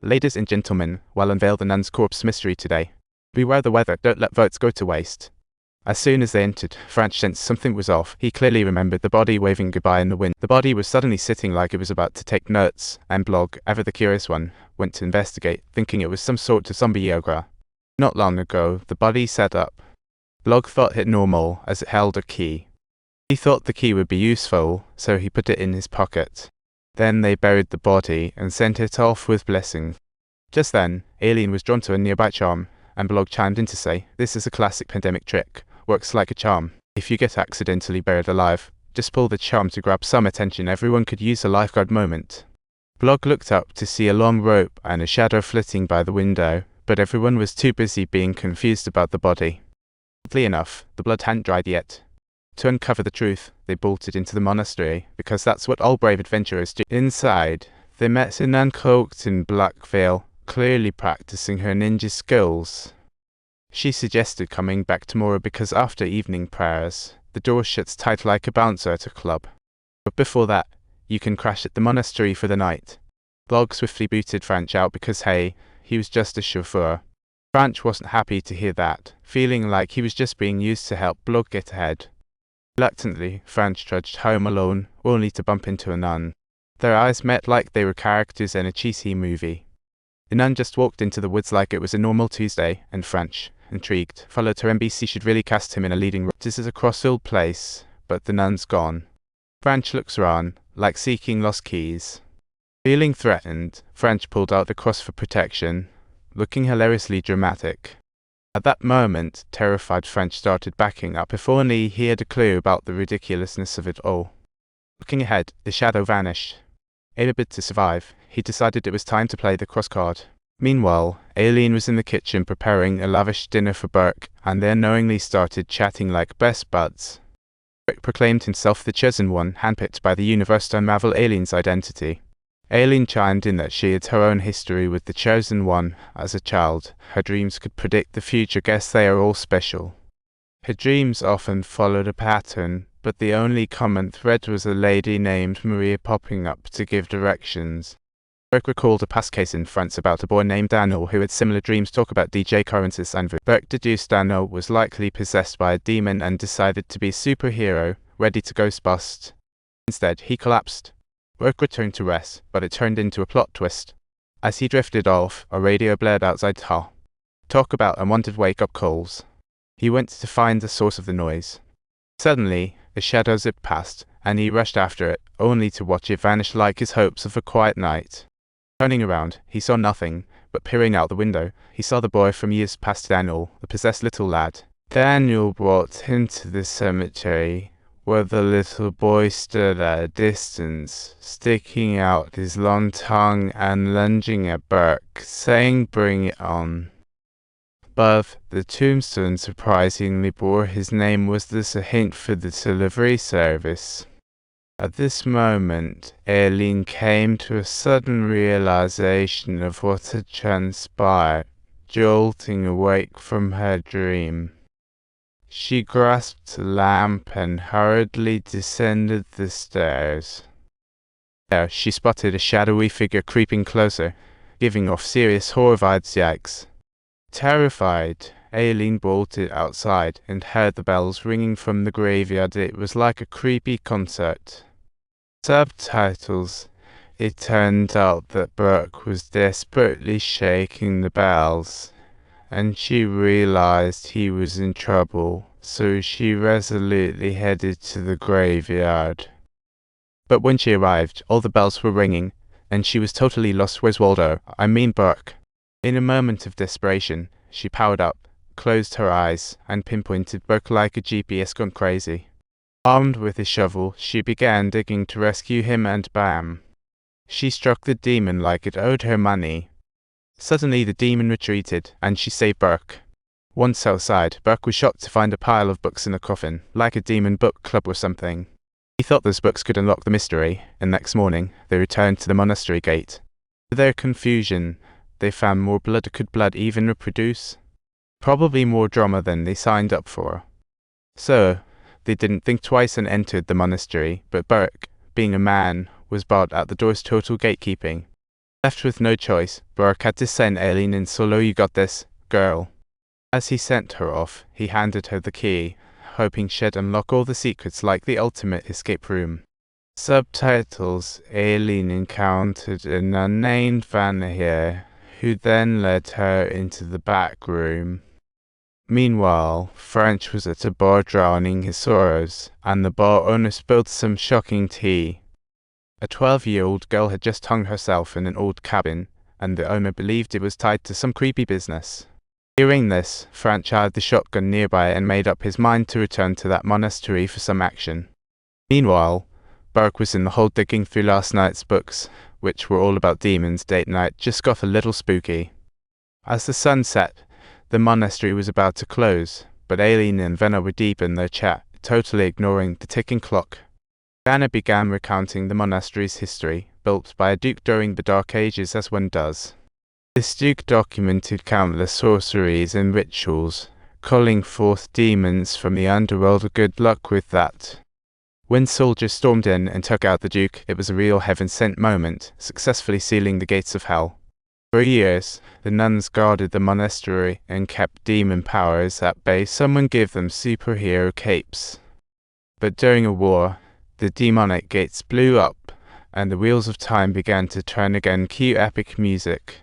Ladies and gentlemen, we'll unveil the nun's corpse mystery today. Beware the weather, don't let votes go to waste. As soon as they entered, French sensed something was off. He clearly remembered the body waving goodbye in the wind. The body was suddenly sitting like it was about to take notes, and Blog, ever the curious one, went to investigate, thinking it was some sort of zombie yoga. Not long ago, the body sat up. Blog thought it normal, as it held a key. He thought the key would be useful, so he put it in his pocket. Then they buried the body and sent it off with blessing. Just then, Alien was drawn to a nearby charm, and Blog chimed in to say, "This is a classic pandemic trick. Works like a charm. If you get accidentally buried alive, just pull the charm to grab some attention. Everyone could use a lifeguard moment." Blog looked up to see a long rope and a shadow flitting by the window, but everyone was too busy being confused about the body. Oddly enough, the blood hadn't dried yet. To uncover the truth, they bolted into the monastery, because that's what all brave adventurers do. Inside, they met a nun cloaked in black veil, clearly practicing her ninja skills. She suggested coming back tomorrow because after evening prayers, the door shuts tight like a bouncer at a club. But before that, you can crash at the monastery for the night. Blog swiftly booted French out because, hey, he was just a chauffeur. French wasn't happy to hear that, feeling like he was just being used to help Blog get ahead. Reluctantly, French trudged home alone, only to bump into a nun. Their eyes met like they were characters in a cheesy movie. The nun just walked into the woods like it was a normal Tuesday, and French, intrigued, followed her. NBC should really cast him in a leading role. This is a cross-old place, but the nun's gone. French looks around, like seeking lost keys. Feeling threatened, French pulled out the cross for protection, looking hilariously dramatic. At that moment, terrified French started backing up if only he had a clue about the ridiculousness of it all. Looking ahead, the shadow vanished. In a bid to survive, he decided it was time to play the cross card. Meanwhile, Alien was in the kitchen preparing a lavish dinner for Burke, and they unknowingly started chatting like best buds. Burke proclaimed himself the chosen one, handpicked by the universe to unravel Alien's identity. Alien chimed in that she had her own history with the chosen one. As a child, her dreams could predict the future. Guess they are all special. Her dreams often followed a pattern, but the only common thread was a lady named Maria popping up to give directions. Burke recalled a past case in France about a boy named Daniel who had similar dreams. Talk about DJ Currence's Unveiling. Burke deduced Daniel was likely possessed by a demon and decided to be a superhero, ready to ghostbust. Instead, he collapsed. Burke returned to rest, but it turned into a plot twist. As he drifted off, a radio blared outside hall. Talk about unwanted wake-up calls. He went to find the source of the noise. Suddenly, a shadow zipped past, and he rushed after it, only to watch it vanish like his hopes of a quiet night. Turning around, he saw nothing, but peering out the window, he saw the boy from years past, Daniel, the possessed little lad. Daniel brought him to the cemetery, where the little boy stood at a distance, sticking out his long tongue and lunging at Burke, saying, "Bring it on." Above, the tombstone surprisingly bore his name. Was this a hint for the delivery service? At this moment, Aileen came to a sudden realization of what had transpired, jolting awake from her dream. She grasped a lamp and hurriedly descended the stairs. There, she spotted a shadowy figure creeping closer, giving off serious horror vibes. Yikes. Terrified, Aileen bolted outside and heard the bells ringing from the graveyard. It was like a creepy concert. Subtitles. It turned out that Burke was desperately shaking the bells, and she realized he was in trouble, so she resolutely headed to the graveyard. But when she arrived, all the bells were ringing, and she was totally lost. Where's Waldo? I mean Burke. In a moment of desperation, she powered up, closed her eyes, and pinpointed Burke like a GPS gone crazy. Armed with a shovel, she began digging to rescue him, and bam! She struck the demon like it owed her money. Suddenly the demon retreated, and she saved Burke. Once outside, Burke was shocked to find a pile of books in a coffin, like a demon book club or something. He thought those books could unlock the mystery, and next morning, they returned to the monastery gate. To their confusion, they found more blood. Could blood even reproduce? Probably more drama than they signed up for. So, they didn't think twice and entered the monastery, but Burke, being a man, was barred at the door's total gatekeeping. Left with no choice, Burke had to send Aileen in solo. "You got this, girl." As he sent her off, he handed her the key, hoping she'd unlock all the secrets like the ultimate escape room. Subtitles: Aileen encountered an unnamed vanir, who then led her into the back room. Meanwhile, French was at a bar drowning his sorrows, and the bar owner spilled some shocking tea. A 12-year-old girl had just hung herself in an old cabin, and the owner believed it was tied to some creepy business. Hearing this, French had the shotgun nearby and made up his mind to return to that monastery for some action. Meanwhile, Burke was in the hole digging through last night's books, which were all about demons. Date night just got a little spooky. As the sun set, the monastery was about to close, but Aileen and Venna were deep in their chat, totally ignoring the ticking clock. Venna began recounting the monastery's history, built by a duke during the Dark Ages as one does. This duke documented countless sorceries and rituals, calling forth demons from the underworld. Good luck with that. When soldiers stormed in and took out the duke, it was a real heaven-sent moment, successfully sealing the gates of hell. For years, the nuns guarded the monastery and kept demon powers at bay. Someone gave them superhero capes. But during a war, the demonic gates blew up, and the wheels of time began to turn again. Cue epic music.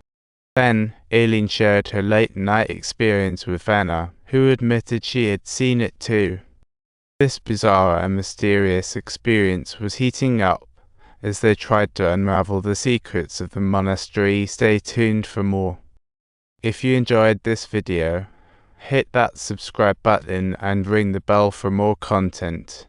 Then, Aileen shared her late-night experience with Venna, who admitted she had seen it too. This bizarre and mysterious experience was heating up as they tried to unravel the secrets of the monastery. Stay tuned for more. If you enjoyed this video, hit that subscribe button and ring the bell for more content.